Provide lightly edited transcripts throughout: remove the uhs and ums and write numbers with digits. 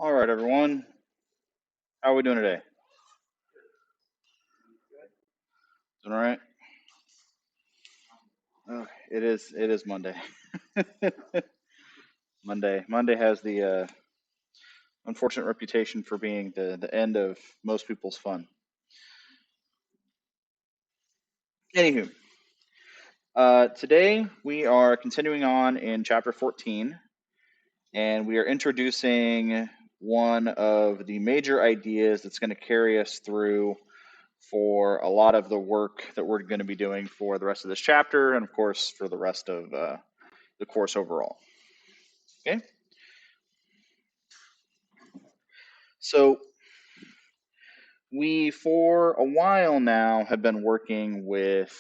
All right, everyone. How are we doing today? Doing all right? Oh, it is Monday. Monday has the unfortunate reputation for being the end of most people's fun. Anywho, today we are continuing on in chapter 14, and we are introducing one of the major ideas that's going to carry us through for a lot of the work that we're going to be doing for the rest of this chapter, and of course for the rest of the course overall. Okay, so we for a while now have been working with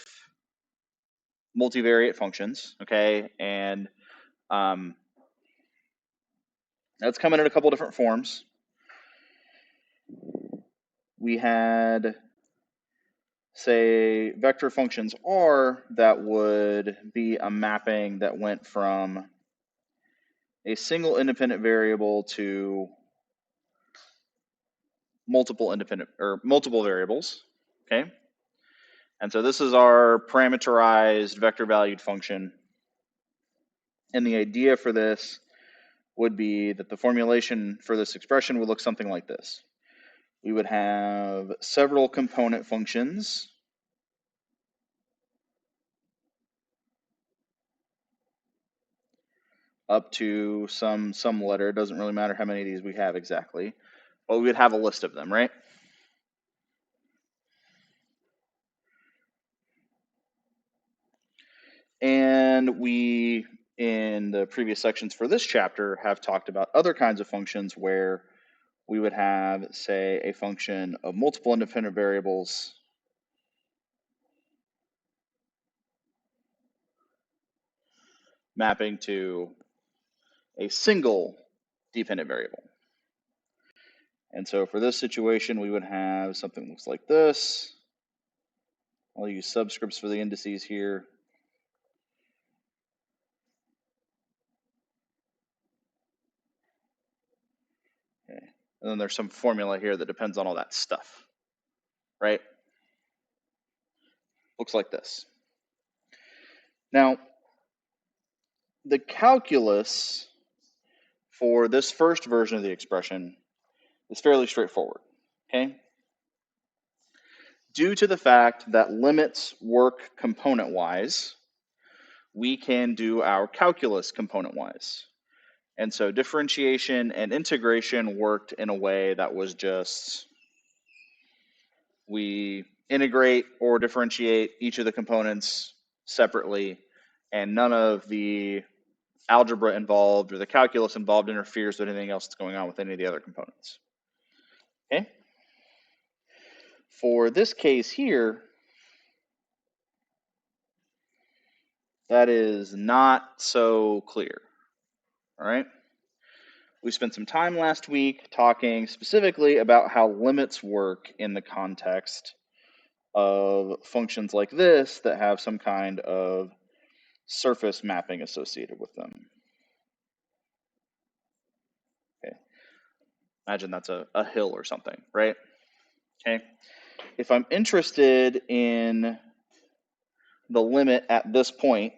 multivariate functions, okay, and um, that's coming in a couple different forms. We had, say, vector functions R that would be a mapping that went from a single independent variable to multiple independent or multiple variables, okay? And so this is our parameterized vector valued function. And the idea for this would be that the formulation for this expression would look something like this. We would have several component functions up to some letter. It doesn't really matter how many of these we have exactly, but we would have a list of them, right? And we, in the previous sections for this chapter, have talked about other kinds of functions where we would have, say, a function of multiple independent variables mapping to a single dependent variable. And so for this situation, we would have something that looks like this. I'll use subscripts for the indices here. Okay. And then there's some formula here that depends on all that stuff, right? Looks like this. Now, the calculus for this first version of the expression is fairly straightforward, okay? Due to the fact that limits work component-wise, we can do our calculus component-wise. And so differentiation and integration worked in a way that was just, we integrate or differentiate each of the components separately, and none of the algebra involved or the calculus involved interferes with anything else that's going on with any of the other components. Okay? For this case here, that is not so clear. All right? We spent some time last week talking specifically about how limits work in the context of functions like this that have some kind of surface mapping associated with them. Okay. Imagine that's a hill or something, right? Okay. If I'm interested in the limit at this point,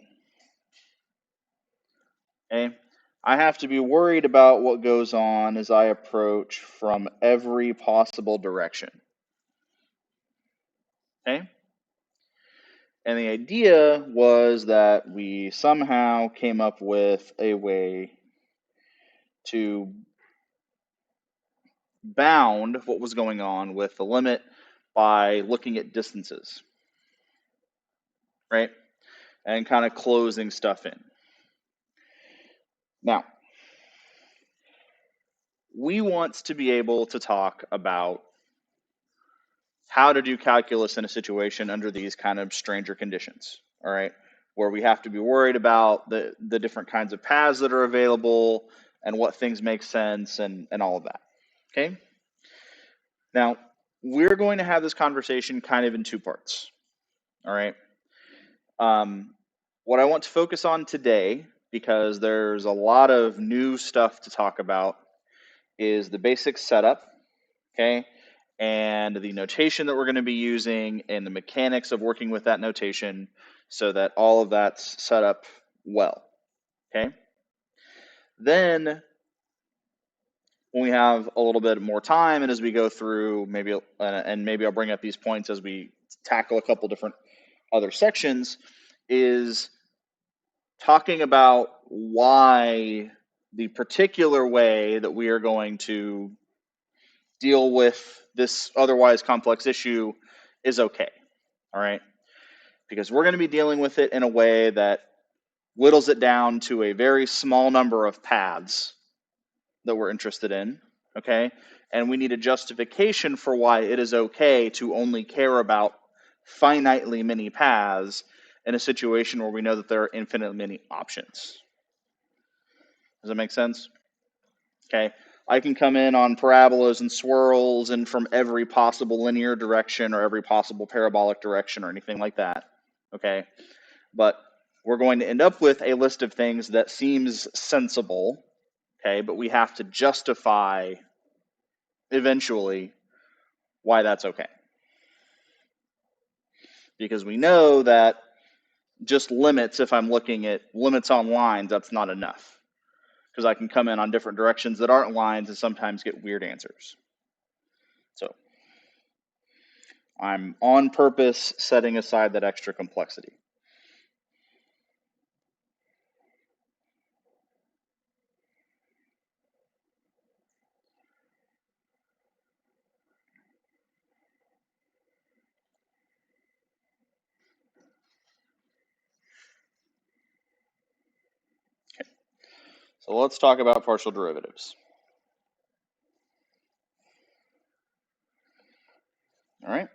okay, I have to be worried about what goes on as I approach from every possible direction. Okay? And the idea was that we somehow came up with a way to bound what was going on with the limit by looking at distances, right? And kind of closing stuff in. Now, we want to be able to talk about how to do calculus in a situation under these kind of stranger conditions, all right? Where we have to be worried about the different kinds of paths that are available and what things make sense and all of that, okay? Now, we're going to have this conversation kind of in two parts, all right? What I want to focus on today, because there's a lot of new stuff to talk about, is the basic setup, okay, and the notation that we're going to be using and the mechanics of working with that notation so that all of that's set up well, okay? Then when we have a little bit more time and as we go through, maybe I'll bring up these points as we tackle a couple different other sections, is talking about why the particular way that we are going to deal with this otherwise complex issue is okay, all right? Because we're going to be dealing with it in a way that whittles it down to a very small number of paths that we're interested in, okay? And we need a justification for why it is okay to only care about finitely many paths in a situation where we know that there are infinitely many options. Does that make sense? Okay. I can come in on parabolas and swirls and from every possible linear direction or every possible parabolic direction or anything like that. Okay. But we're going to end up with a list of things that seems sensible. Okay. But we have to justify eventually why that's okay. Because we know that just limits, if I'm looking at limits on lines, that's not enough. Because I can come in on different directions that aren't lines and sometimes get weird answers. So I'm on purpose setting aside that extra complexity. Okay. So let's talk about partial derivatives. All right.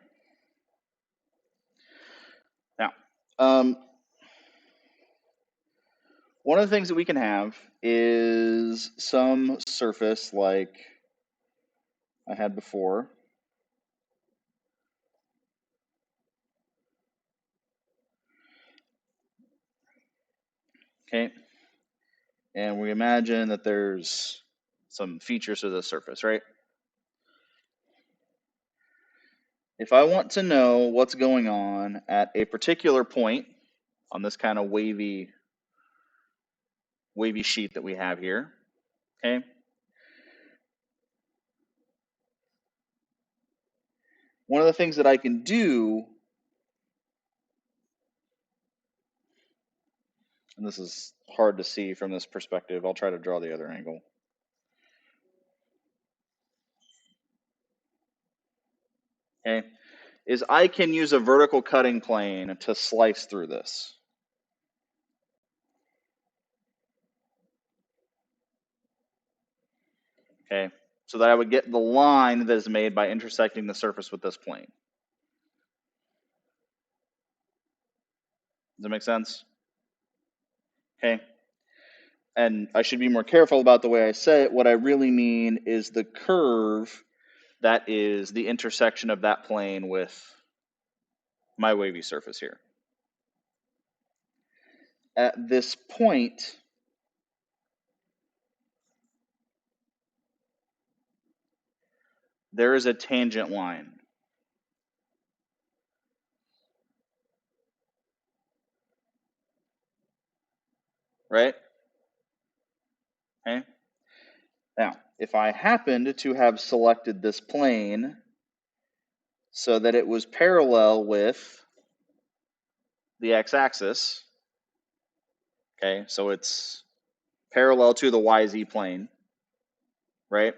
Now, one of the things that we can have is some surface like I had before. Okay. And we imagine that there's some features to the surface, right? If I want to know what's going on at a particular point on this kind of wavy sheet that we have here, okay? One of the things that I can do, and this is hard to see from this perspective, I'll try to draw the other angle. Okay, is I can use a vertical cutting plane to slice through this. Okay, so that I would get the line that is made by intersecting the surface with this plane. Does that make sense? Okay. And I should be more careful about the way I say it. What I really mean is the curve that is the intersection of that plane with my wavy surface here. At this point, there is a tangent line. Right? Okay. Now, if I happened to have selected this plane so that it was parallel with the x-axis, okay, so it's parallel to the YZ plane, right?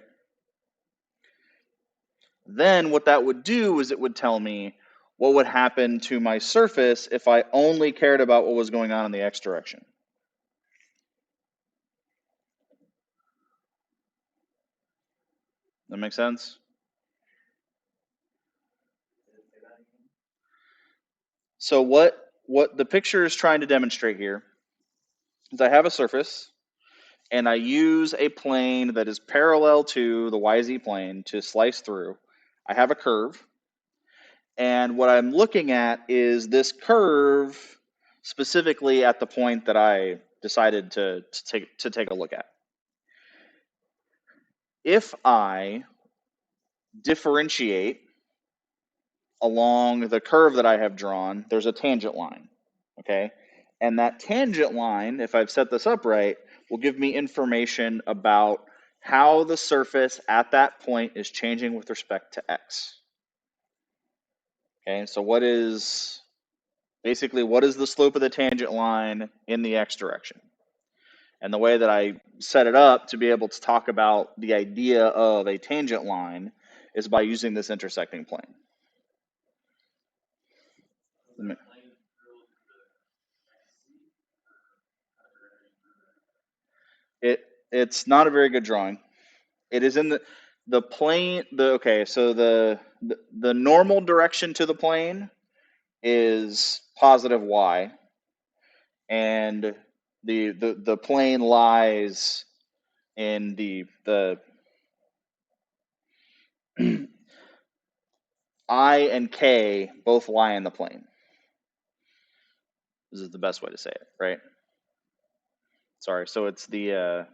Then what that would do is it would tell me what would happen to my surface if I only cared about what was going on in the x direction. That make sense? So what the picture is trying to demonstrate here is I have a surface and I use a plane that is parallel to the YZ plane to slice through. I have a curve, and what I'm looking at is this curve specifically at the point that I decided to take a look at. if I differentiate along the curve that I have drawn, there's a tangent line, okay? And that tangent line, if I've set this up right, will give me information about how the surface at that point is changing with respect to x. Okay, so what is the slope of the tangent line in the x direction? And the way that I set it up to be able to talk about the idea of a tangent line is by using this intersecting plane. It's not a very good drawing. It is in the plane. Okay, so the normal direction to the plane is positive y, and the plane lies in the I and k both lie in the plane. This is the best way to say it, right? Sorry, so it's the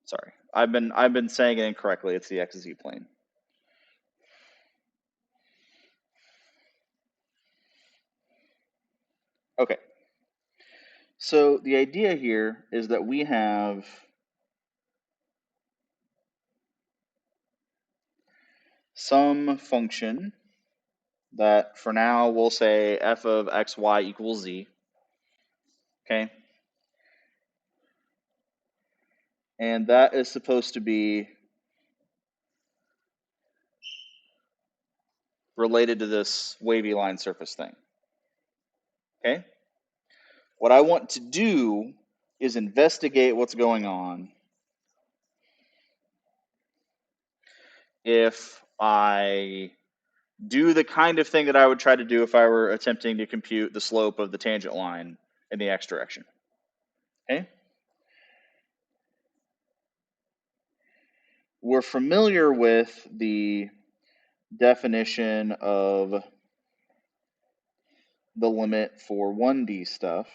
sorry, I've been saying it incorrectly. It's the xz plane. Okay. So the idea here is that we have some function that for now we'll say f of xy equals z. Okay. And that is supposed to be related to this wavy line surface thing. Okay. What I want to do is investigate what's going on if I do the kind of thing that I would try to do if I were attempting to compute the slope of the tangent line in the x direction. Okay? We're familiar with the definition of the limit for 1D stuff.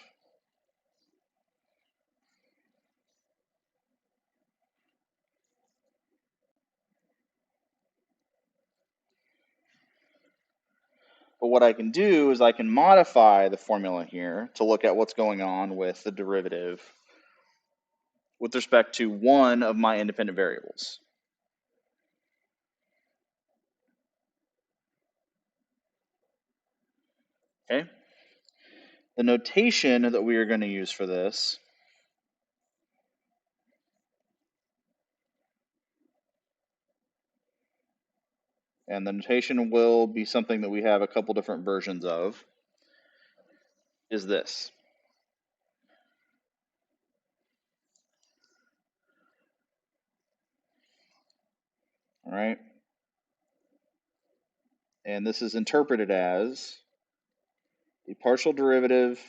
But what I can do is I can modify the formula here to look at what's going on with the derivative with respect to one of my independent variables. Okay? The notation that we are going to use for this and the notation will be something that we have a couple different versions of, is this. All right? And this is interpreted as the partial derivative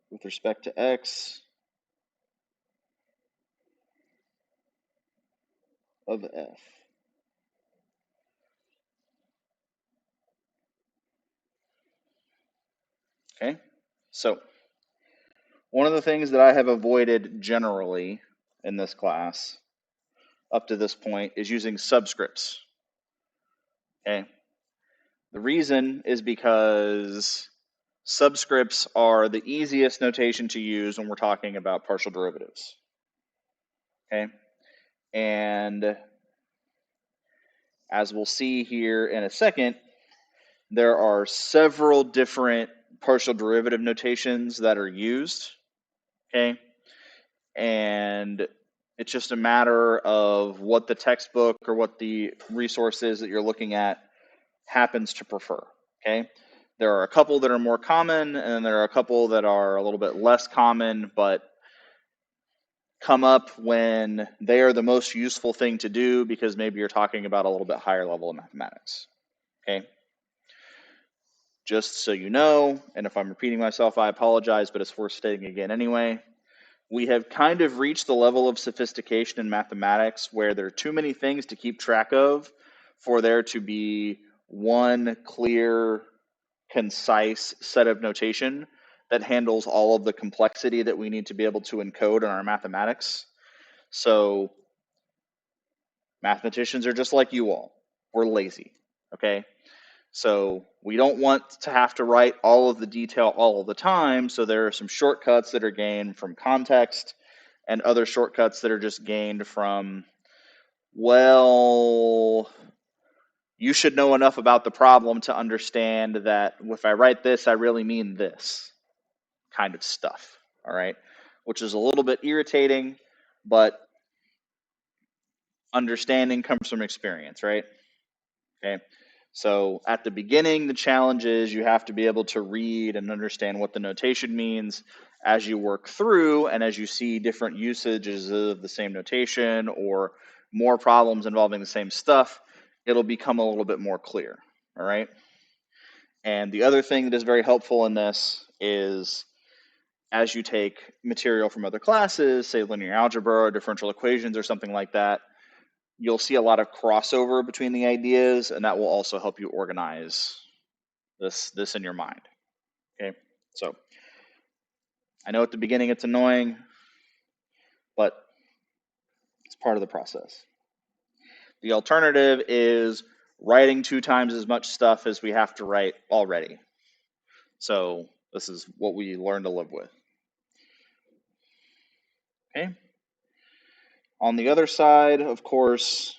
with respect to x of f. Okay? So, one of the things that I have avoided generally in this class up to this point is using subscripts. Okay? The reason is because subscripts are the easiest notation to use when we're talking about partial derivatives. Okay? And as we'll see here in a second, there are several different partial derivative notations that are used. Okay? And it's just a matter of what the textbook or what the resource is that you're looking at happens to prefer. Okay? There are a couple that are more common, and there are a couple that are a little bit less common, but come up when they are the most useful thing to do because maybe you're talking about a little bit higher level of mathematics. Okay? Just so you know, and if I'm repeating myself, I apologize, but it's worth stating again anyway. We have kind of reached the level of sophistication in mathematics where there are too many things to keep track of for there to be one clear concise set of notation that handles all of the complexity that we need to be able to encode in our mathematics. So mathematicians are just like you all. We're lazy, okay? So we don't want to have to write all of the detail all of the time. So there are some shortcuts that are gained from context and other shortcuts that are just gained from, well, you should know enough about the problem to understand that if I write this, I really mean this kind of stuff. All right. Which is a little bit irritating, but understanding comes from experience, right? Okay. So at the beginning, the challenge is you have to be able to read and understand what the notation means. As you work through and as you see different usages of the same notation or more problems involving the same stuff, it'll become a little bit more clear. All right. And the other thing that is very helpful in this is as you take material from other classes, say linear algebra or differential equations or something like that, you'll see a lot of crossover between the ideas, and that will also help you organize this in your mind. Okay, so I know at the beginning it's annoying, but it's part of the process. The alternative is writing 2 times as much stuff as we have to write already. So this is what we learn to live with. Okay. On the other side, of course,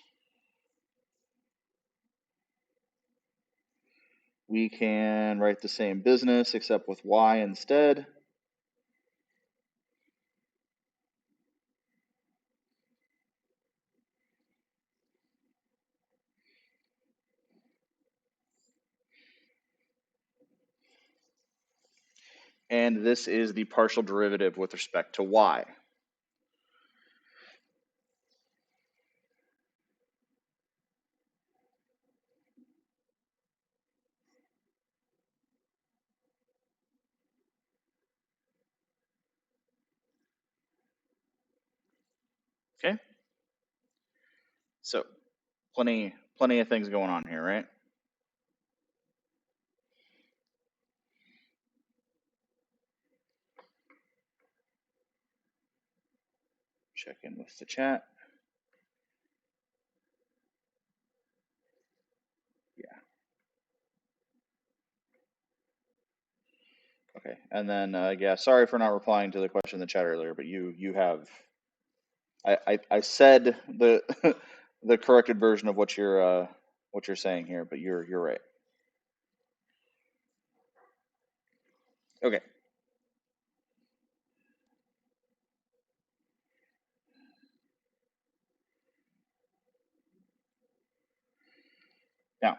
we can write the same business except with y instead. And this is the partial derivative with respect to y. Okay, so plenty of things going on here, right? Check in with the chat. Yeah. Okay, and then yeah, sorry for not replying to the question in the chat earlier, but you have I said the the corrected version of what you're saying here, but you're right. Okay. Now,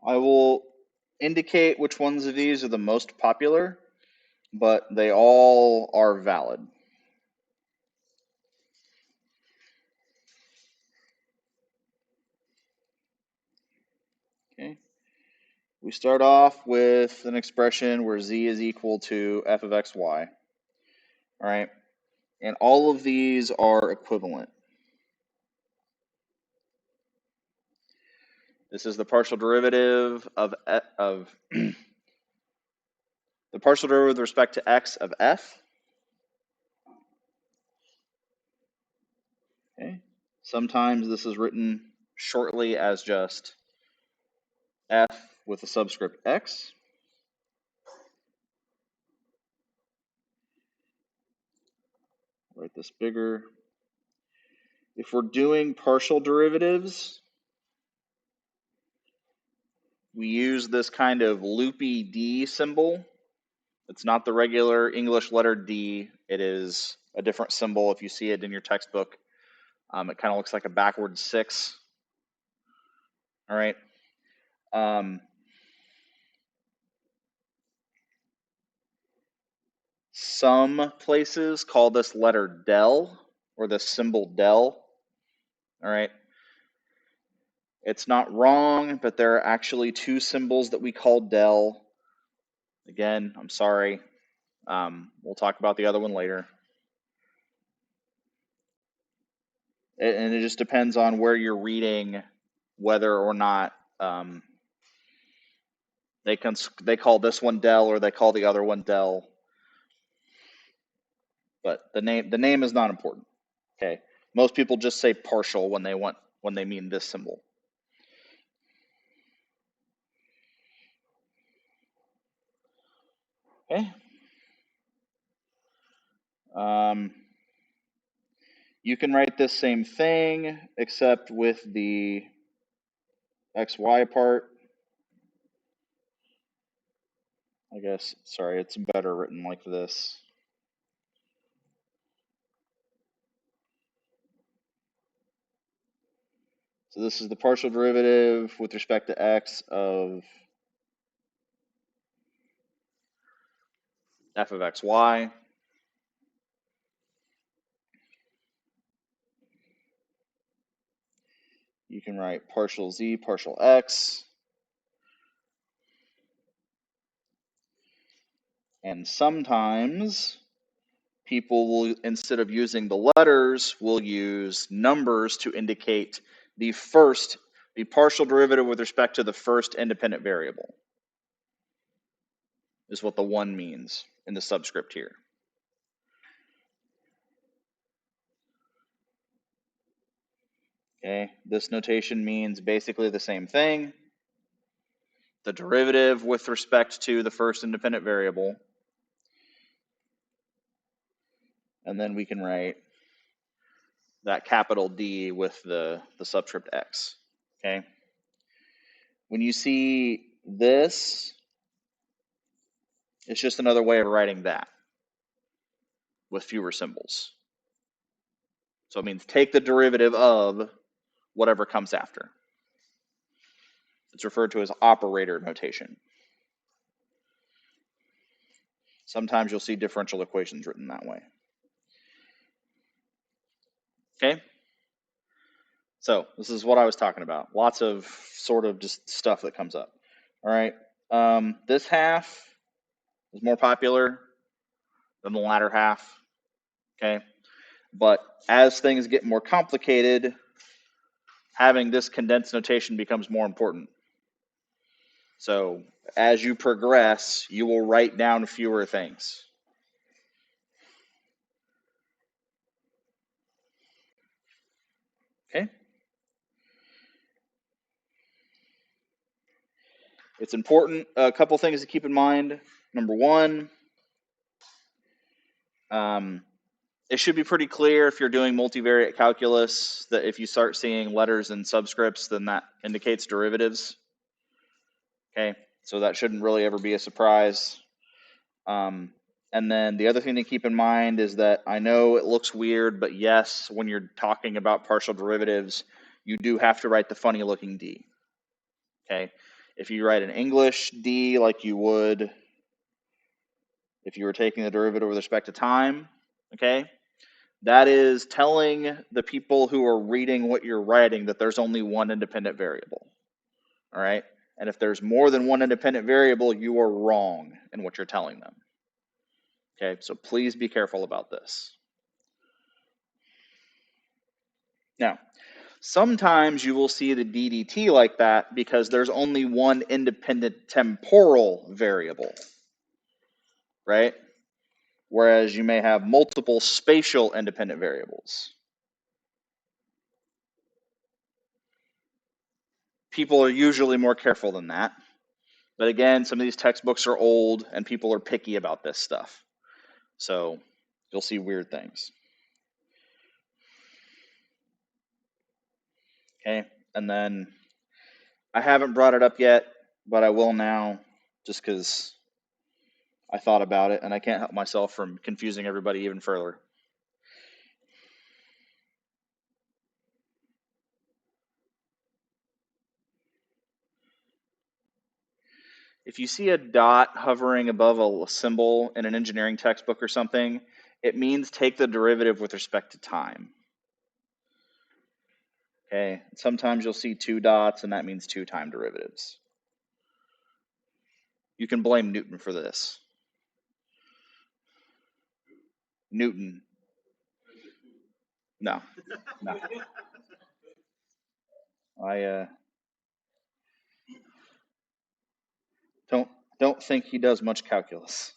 I will indicate which ones of these are the most popular, but they all are valid. Okay. We start off with an expression where z is equal to f of xy. All right. And all of these are equivalent. This is the partial derivative of the partial derivative with respect to x of f. Okay. Sometimes this is written shortly as just f with a subscript x. Write this bigger. If we're doing partial derivatives, we use this kind of loopy D symbol. It's not the regular English letter D. It is a different symbol if you see it in your textbook. It kind of looks like a backward 6. All right. Some places call this letter del or the symbol del. All right. It's not wrong, but there are actually 2 symbols that we call del. Again, I'm sorry. We'll talk about the other one later. And it just depends on where you're reading, whether or not they call this one del or they call the other one del. But the name is not important. Okay, most people just say partial when they mean this symbol. Okay. You can write this same thing except with the XY part. I guess, sorry, it's better written like this. So this is the partial derivative with respect to x of f of xy. You can write partial z, partial x. And sometimes people will, instead of using the letters, will use numbers to indicate the partial derivative with respect to the first independent variable, is what the 1 means in the subscript here. Okay, this notation means basically the same thing. The derivative with respect to the first independent variable. And then we can write that capital D with the subscript x. Okay. When you see this, it's just another way of writing that with fewer symbols. So it means take the derivative of whatever comes after. It's referred to as operator notation. Sometimes you'll see differential equations written that way. Okay? So this is what I was talking about. Lots of sort of just stuff that comes up. All right. This half is more popular than the latter half. Okay. But as things get more complicated, having this condensed notation becomes more important. So as you progress, you will write down fewer things. Okay. It's important. A couple things to keep in mind. Number one, it should be pretty clear if you're doing multivariate calculus that if you start seeing letters and subscripts, then that indicates derivatives. Okay, so that shouldn't really ever be a surprise. And then the other thing to keep in mind is that I know it looks weird, but yes, when you're talking about partial derivatives, you do have to write the funny looking D. Okay, if you write an English D like you would if you were taking the derivative with respect to time, okay, that is telling the people who are reading what you're writing that there's only one independent variable. All right, and if there's more than one independent variable, you are wrong in what you're telling them. Okay, so please be careful about this. Now, sometimes you will see the DDT like that because there's only one independent temporal variable, right? Whereas you may have multiple spatial independent variables. People are usually more careful than that. But again, some of these textbooks are old and people are picky about this stuff. So you'll see weird things. Okay, and then I haven't brought it up yet, but I will now just because I thought about it and I can't help myself from confusing everybody even further. If you see a dot hovering above a symbol in an engineering textbook or something, it means take the derivative with respect to time. Okay, sometimes you'll see 2 dots and that means 2 time derivatives. You can blame Newton for this. Newton. No, no. I don't don't think he does much calculus.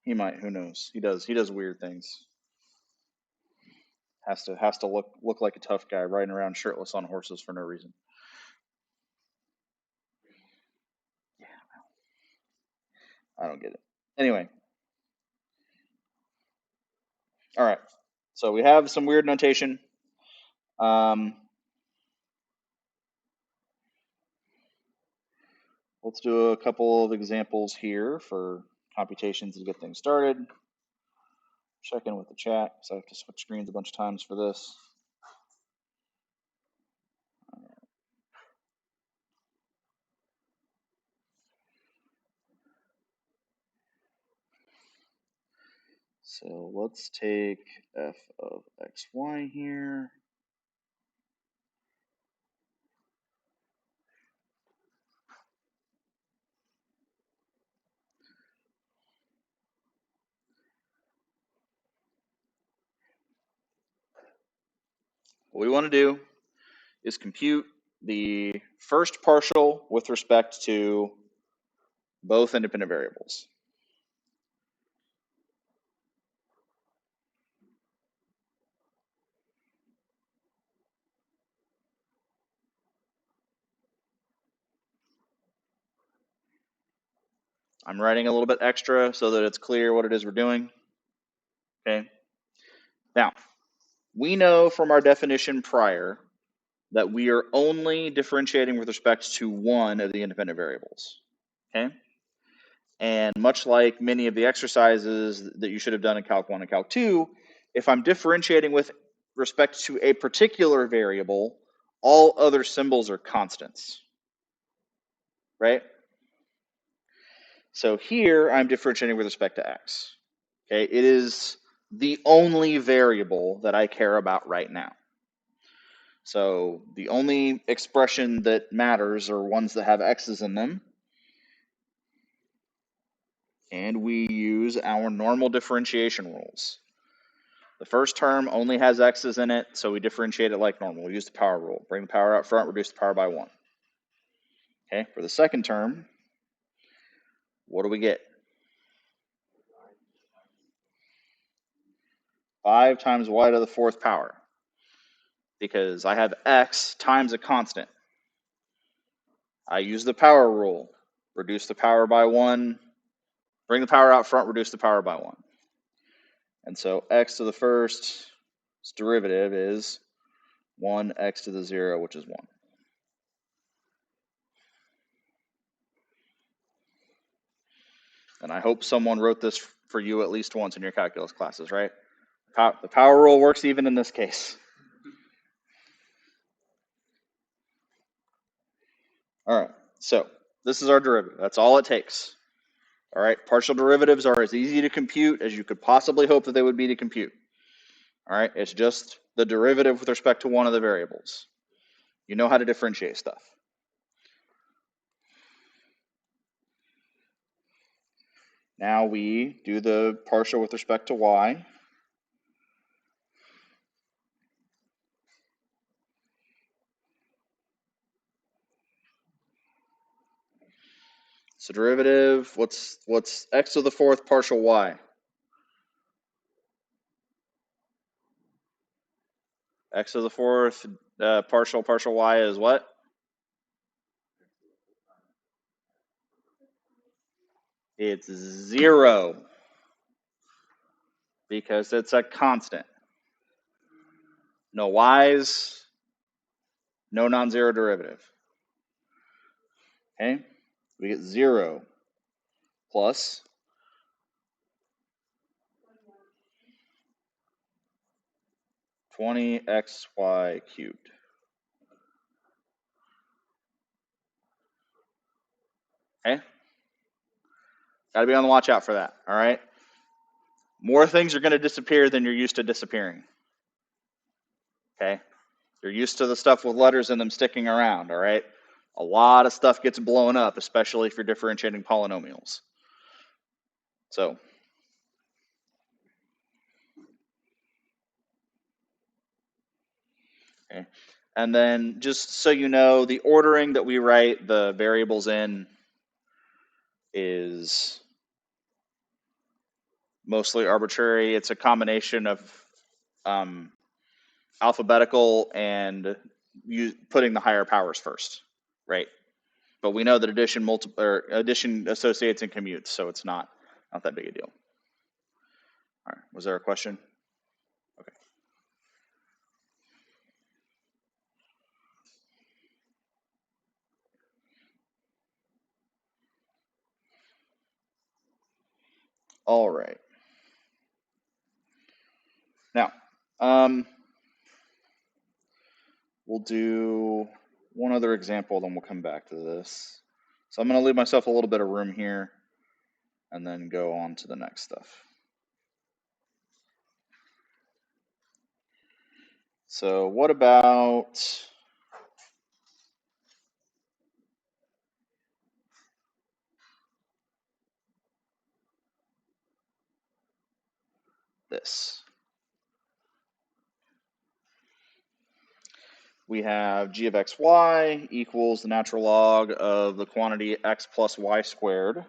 He might. Who knows? He does. He does weird things. Has to look like a tough guy riding around shirtless on horses for no reason. Yeah, I don't get it. Anyway, all right. So we have some weird notation. Um, let's do a couple of examples here for computations to get things started. Check in with the chat, so I have to switch screens a bunch of times for this. So let's take f of xy here. What we want to do is compute the first partial with respect to both independent variables. I'm writing a little bit extra so that it's clear what it is we're doing. Okay. Now, we know from our definition prior that we are only differentiating with respect to one of the independent variables. Okay. And much like many of the exercises that you should have done in Calc 1 and Calc 2, if I'm differentiating with respect to a particular variable, all other symbols are constants, right? So here I'm differentiating with respect to x. Okay, it is the only variable that I care about right now. So the only expression that matters are ones that have x's in them. And we use our normal differentiation rules. The first term only has x's in it, so we differentiate it like normal. We use the power rule. Bring the power out front, reduce the power by 1. Okay, for the second term, what do we get? 5 times y to the 4th power. Because I have x times a constant. I use the power rule. Reduce the power by 1. Bring the power out front, reduce the power by 1. And so x to the first derivative is 1x to the 0, which is 1. And I hope someone wrote this for you at least once in your calculus classes, right? The power rule works even in this case. All right, so this is our derivative. That's all it takes. All right, partial derivatives are as easy to compute as you could possibly hope that they would be to compute. All right, it's just the derivative with respect to one of the variables. You know how to differentiate stuff. Now we do the partial with respect to y. So derivative, what's x to the 4th partial y? X to the 4th partial y is what? It's 0 because it's a constant. No y's, no non-zero derivative. Okay, we get 0 plus 20xy cubed. Okay, got to be on the watch out for that. All right, more things are going to disappear than you're used to disappearing. Okay, you're used to the stuff with letters in them sticking around. All right, a lot of stuff gets blown up, especially if you're differentiating polynomials. So Okay. And then just so you know, the ordering that we write the variables in is mostly arbitrary. It's a combination of um, alphabetical and putting the higher powers first, right? But we know that addition associates and commutes, so it's not that big a deal. All right. Was there a question? Okay. All right. Now, we'll do one other example, then we'll come back to this. So I'm going to leave myself a little bit of room here and then go on to the next stuff. So what about this? We have g of xy equals the natural log of the quantity x plus y squared.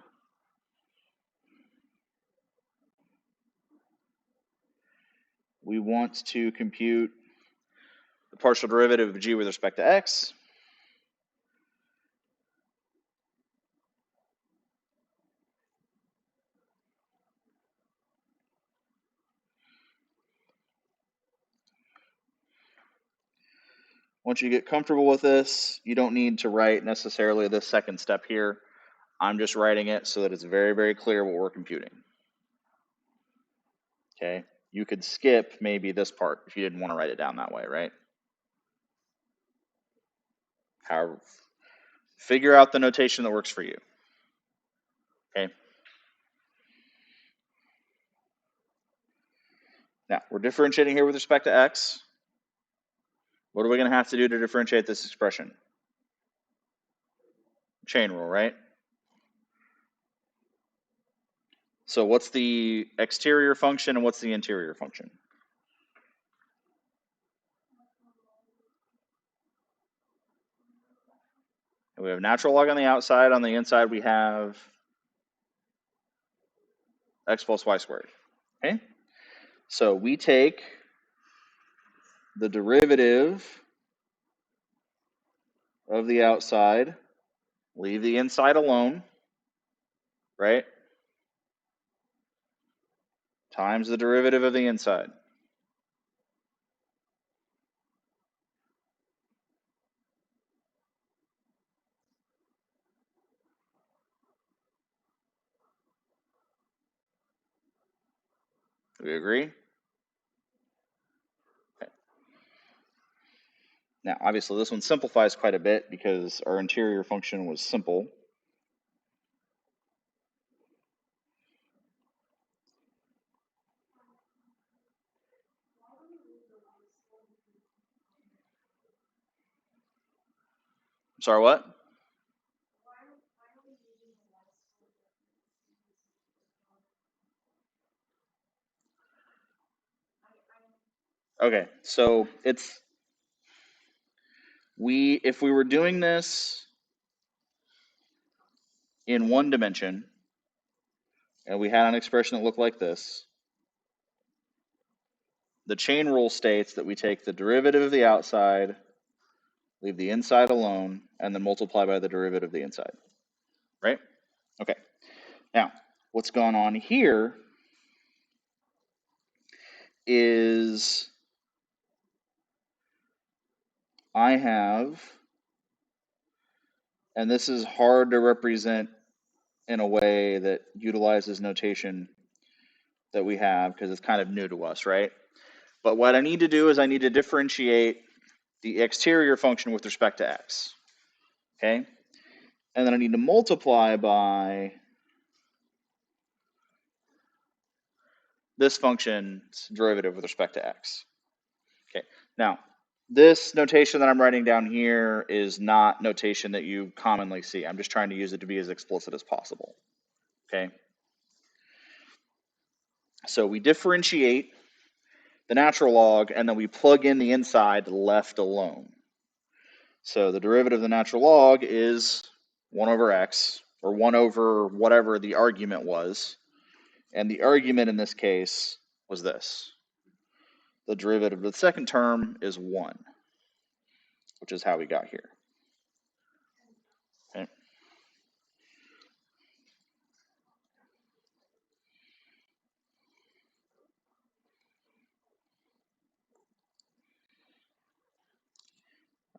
We want to compute the partial derivative of g with respect to x. Once you get comfortable with this, you don't need to write necessarily this second step here. I'm just writing it so that it's very, very clear what we're computing. Okay, you could skip maybe this part if you didn't want to write it down that way, right? However, figure out the notation that works for you. Okay. Now, we're differentiating here with respect to x. What are we going to have to do to differentiate this expression? Chain rule, right? So what's the exterior function and what's the interior function? And we have natural log on the outside. On the inside, we have x plus y squared. Okay? So we take the derivative of the outside, leave the inside alone, right? Times the derivative of the inside. Do we agree? Okay. Now, obviously, this one simplifies quite a bit because our interior function was simple. Sorry, what? Okay, so if we were doing this in one dimension and we had an expression that looked like this, the chain rule states that we take the derivative of the outside, leave the inside alone, and then multiply by the derivative of the inside, right? Okay, now what's going on here is I have, and this is hard to represent in a way that utilizes notation that we have because it's kind of new to us, right? But what I need to do is I need to differentiate the exterior function with respect to x, okay? And then I need to multiply by this function's derivative with respect to x. Okay, now this notation that I'm writing down here is not notation that you commonly see. I'm just trying to use it to be as explicit as possible. Okay, so we differentiate the natural log, and then we plug in the inside left alone. So the derivative of the natural log is 1 over x, or 1 over whatever the argument was. And the argument in this case was this. The derivative of the second term is 1, which is how we got here. Okay.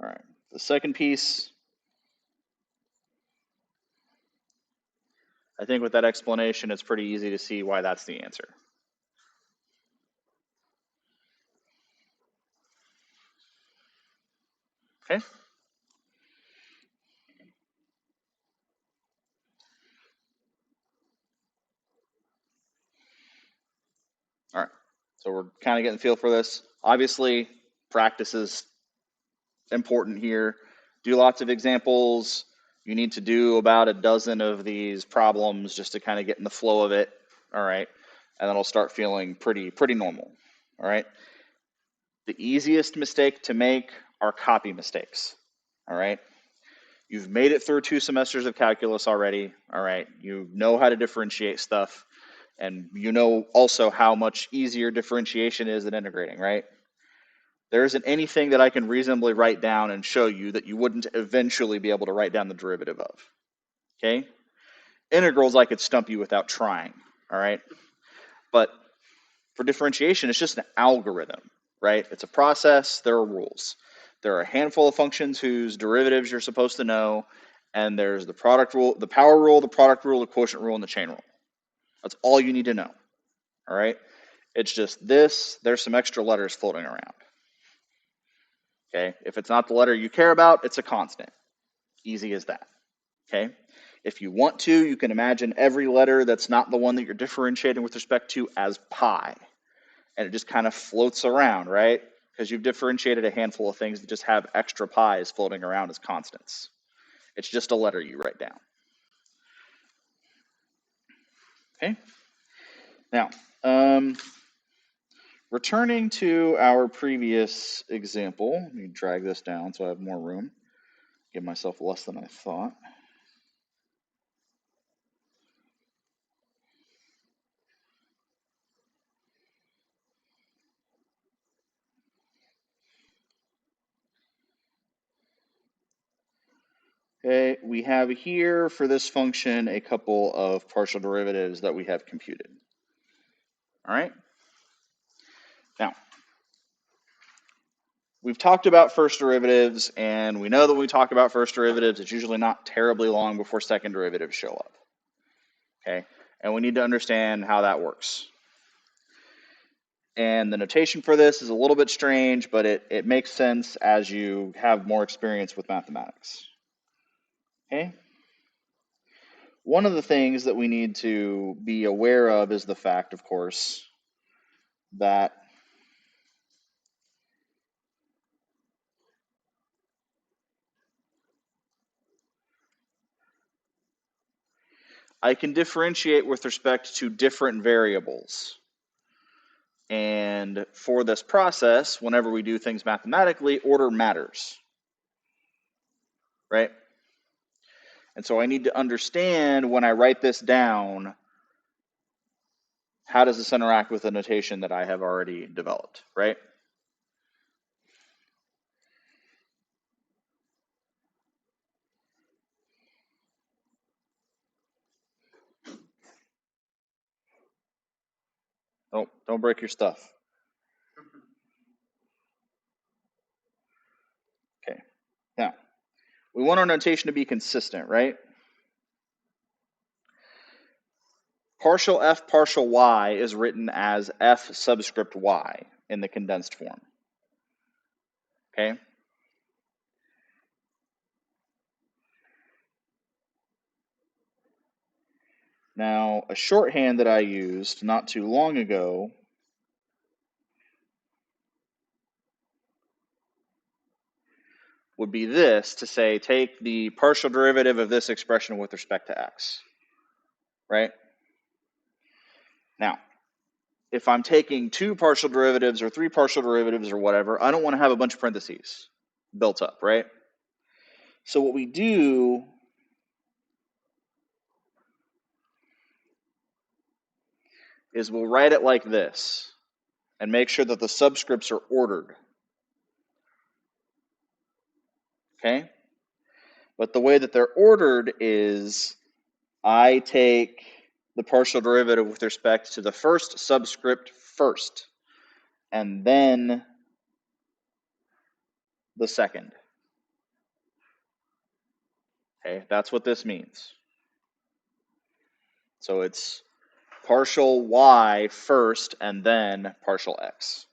All right. The second piece, I think with that explanation, it's pretty easy to see why that's the answer. Okay. All right. So we're kind of getting the feel for this. Obviously, practice is important here. Do lots of examples. You need to do about a dozen of these problems just to kind of get in the flow of it. All right. And then it'll start feeling pretty normal. All right. The easiest mistake to make are copy mistakes. All right. You've made it through 2 semesters of calculus already. All right. You know how to differentiate stuff. And you know also how much easier differentiation is than integrating, right? There isn't anything that I can reasonably write down and show you that you wouldn't eventually be able to write down the derivative of. Okay? Integrals I could stump you without trying. All right? But for differentiation, it's just an algorithm, right? It's a process. There are rules. There are a handful of functions whose derivatives you're supposed to know, and there's the product rule, the power rule, the product rule, the quotient rule, and the chain rule. That's all you need to know. All right? It's just this, there's some extra letters floating around. Okay? If it's not the letter you care about, it's a constant. Easy as that. Okay? If you want to, you can imagine every letter that's not the one that you're differentiating with respect to as pi. And it just kind of floats around, right? Because you've differentiated a handful of things that just have extra pi's floating around as constants. It's just a letter you write down. Okay? Now, returning to our previous example, let me drag this down so I have more room. Give myself less than I thought. Okay, we have here for this function a couple of partial derivatives that we have computed. All right. Now, we've talked about first derivatives, and we know that when we talk about first derivatives, it's usually not terribly long before second derivatives show up. Okay, and we need to understand how that works. And the notation for this is a little bit strange, but it makes sense as you have more experience with mathematics. Okay. One of the things that we need to be aware of is the fact, of course, that I can differentiate with respect to different variables. And for this process, whenever we do things mathematically, order matters, right? And so I need to understand when I write this down, how does this interact with the notation that I have already developed, right? Oh, don't break your stuff. Okay, now, we want our notation to be consistent, right? Partial f partial y is written as f subscript y in the condensed form. Okay? Now, a shorthand that I used not too long ago would be this, to say take the partial derivative of this expression with respect to x, right? Now, if I'm taking 2 partial derivatives or 3 partial derivatives or whatever, I don't want to have a bunch of parentheses built up, right? So what we do is we'll write it like this and make sure that the subscripts are ordered. Okay? But the way that they're ordered is I take the partial derivative with respect to the first subscript first, and then the second. Okay, that's what this means. So it's partial y first, and then partial x.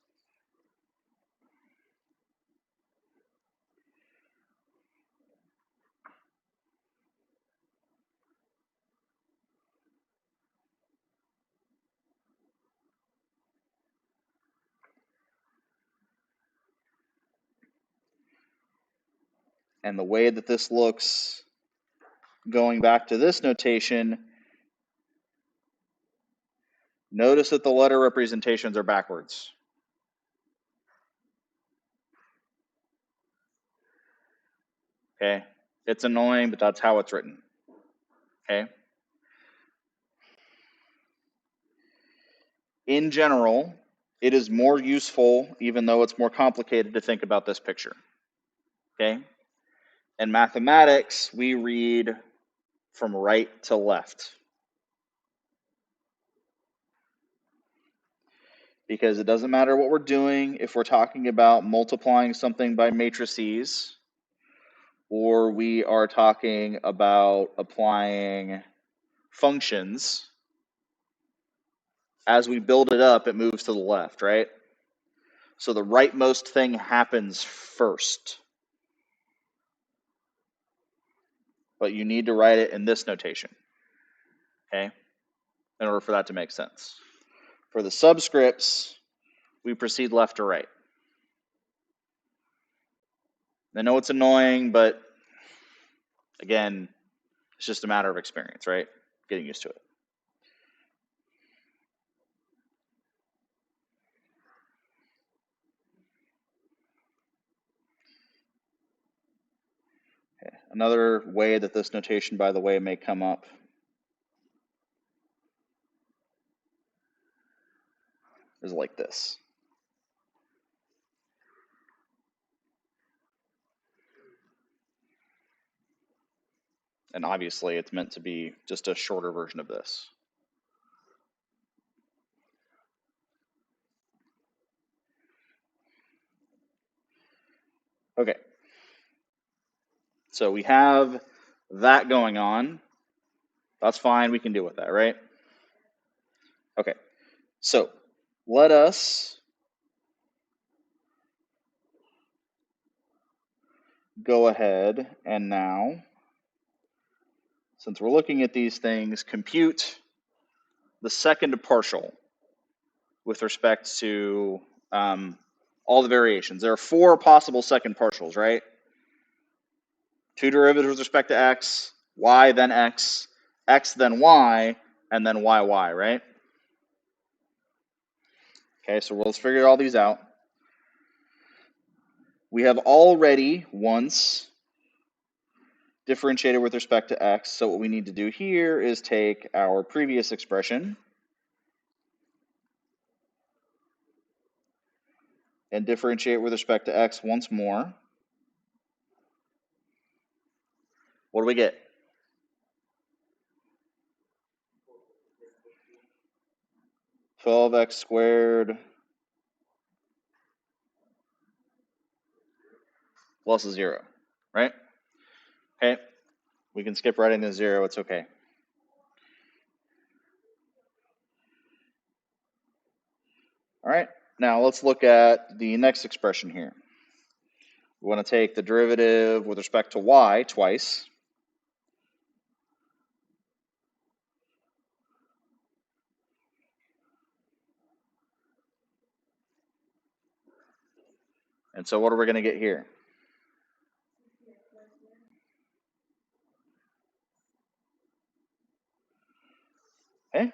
And the way that this looks, going back to this notation, notice that the letter representations are backwards. Okay, it's annoying, but that's how it's written. Okay. In general, it is more useful, even though it's more complicated, to think about this picture. Okay. In mathematics, we read from right to left, because it doesn't matter what we're doing. If we're talking about multiplying something by matrices, or we are talking about applying functions, as we build it up, it moves to the left, right? So the rightmost thing happens first. But you need to write it in this notation, okay, in order for that to make sense. For the subscripts, we proceed left to right. I know it's annoying, but again, it's just a matter of experience, right? Getting used to it. Okay. Another way that this notation, by the way, may come up is like this. And obviously, it's meant to be just a shorter version of this. Okay. So we have that going on. That's fine. We can deal with that, right? Okay. So let us go ahead and now, since we're looking at these things, compute the second partial with respect to all the variations. There are 4 possible second partials, right? 2 derivatives with respect to x, y then x then y, and then yy, right? Okay, so let's figure all these out. We have already once differentiated with respect to x, so what we need to do here is take our previous expression and differentiate with respect to x once more. What do we get? (12x squared plus a 0, right? Okay, we can skip right into 0, it's okay. All right, now let's look at the next expression here. We want to take the derivative with respect to y twice. And so what are we going to get here? Okay,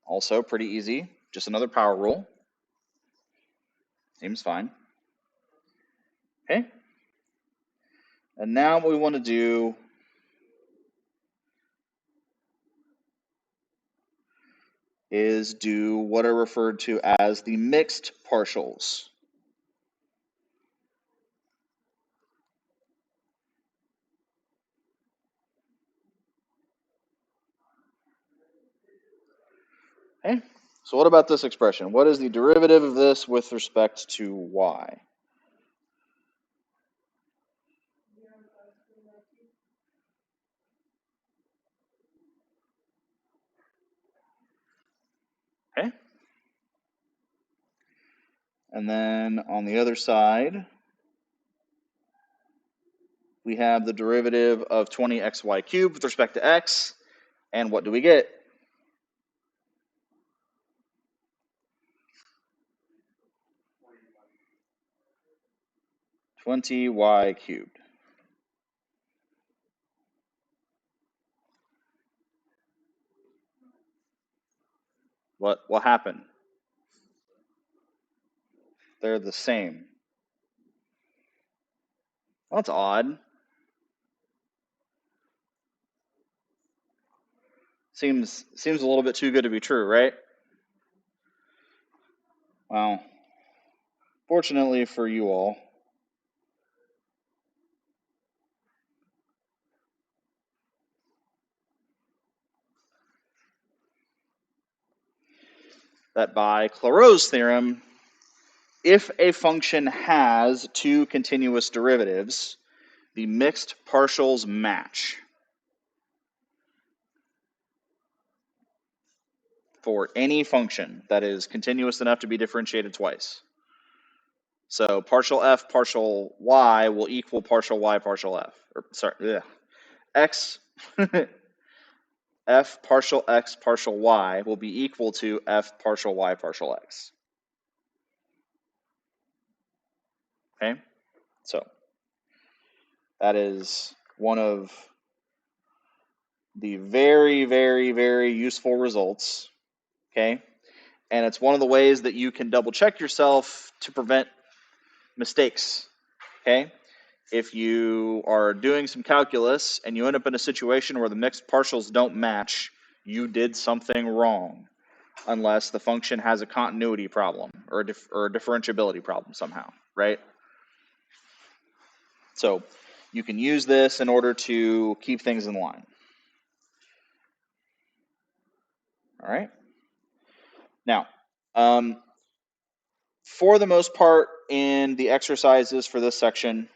also pretty easy. just another power rule. Seems fine. Okay. And now what we want to do is do what are referred to as the mixed partials. Okay, so what about this expression? What is the derivative of this with respect to y? Okay. And then on the other side, we have the derivative of 20xy cubed with respect to x. And what do we get? 20y cubed. What happened? They're the same. Well, that's odd. Seems a little bit too good to be true, right? Well, fortunately for you all, that by Clairaut's theorem, if a function has two continuous derivatives, the mixed partials match for any function that is continuous enough to be differentiated twice. So partial f partial y will equal partial y partial f. Or sorry, x f partial x partial y will be equal to f partial y partial x. Okay, so that is one of the very, very, very useful results. Okay, and it's one of the ways that you can double check yourself to prevent mistakes. Okay, if you are doing some calculus and you end up in a situation where the mixed partials don't match, you did something wrong, unless the function has a continuity problem or a differentiability problem somehow, right? So you can use this in order to keep things in line. All right. Now, for the most part in the exercises for this section,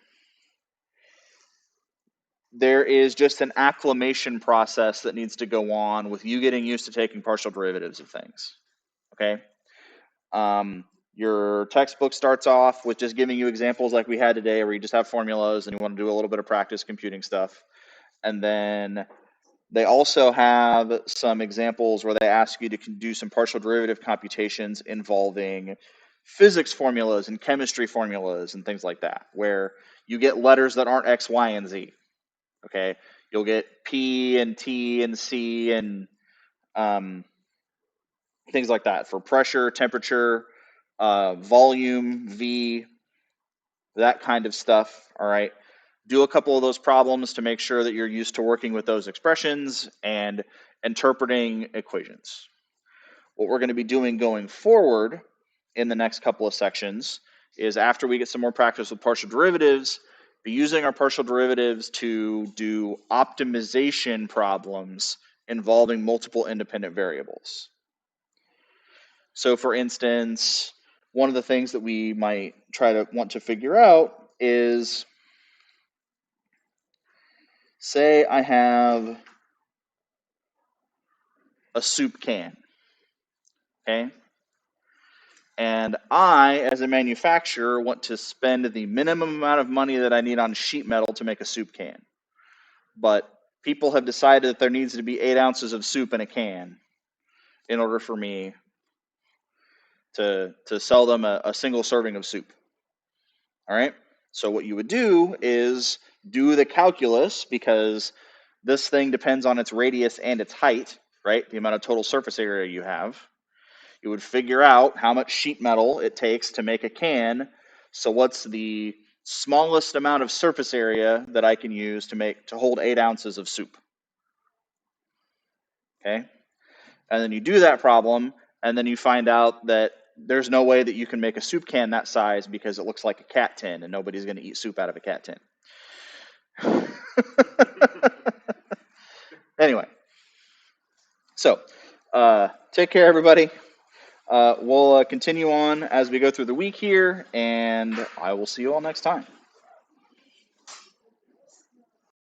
there is just an acclimation process that needs to go on with you getting used to taking partial derivatives of things. Okay. Your textbook starts off with just giving you examples like we had today, where you just have formulas and you want to do a little bit of practice computing stuff. And then they also have some examples where they ask you to do some partial derivative computations involving physics formulas and chemistry formulas and things like that, where you get letters that aren't X, Y, and Z. Okay, you'll get P and T and C and things like that for pressure, temperature, volume, V, that kind of stuff. All right. Do a couple of those problems to make sure that you're used to working with those expressions and interpreting equations. What we're going to be doing going forward in the next couple of sections is, after we get some more practice with partial derivatives, be using our partial derivatives to do optimization problems involving multiple independent variables. So for instance, one of the things that we might try to want to figure out is, say I have a soup can, okay? And I, as a manufacturer, want to spend the minimum amount of money that I need on sheet metal to make a soup can. But people have decided that there needs to be 8 ounces of soup in a can in order for me to sell them a single serving of soup. All right? So what you would do is do the calculus, because this thing depends on its radius and its height, right? The amount of total surface area you have. You would figure out how much sheet metal it takes to make a can. So what's the smallest amount of surface area that I can use to hold 8 ounces of soup? Okay. And then you do that problem, and then you find out that there's no way that you can make a soup can that size because it looks like a cat tin, and nobody's going to eat soup out of a cat tin. Anyway, so take care, everybody. We'll continue on as we go through the week here, and I will see you all next time.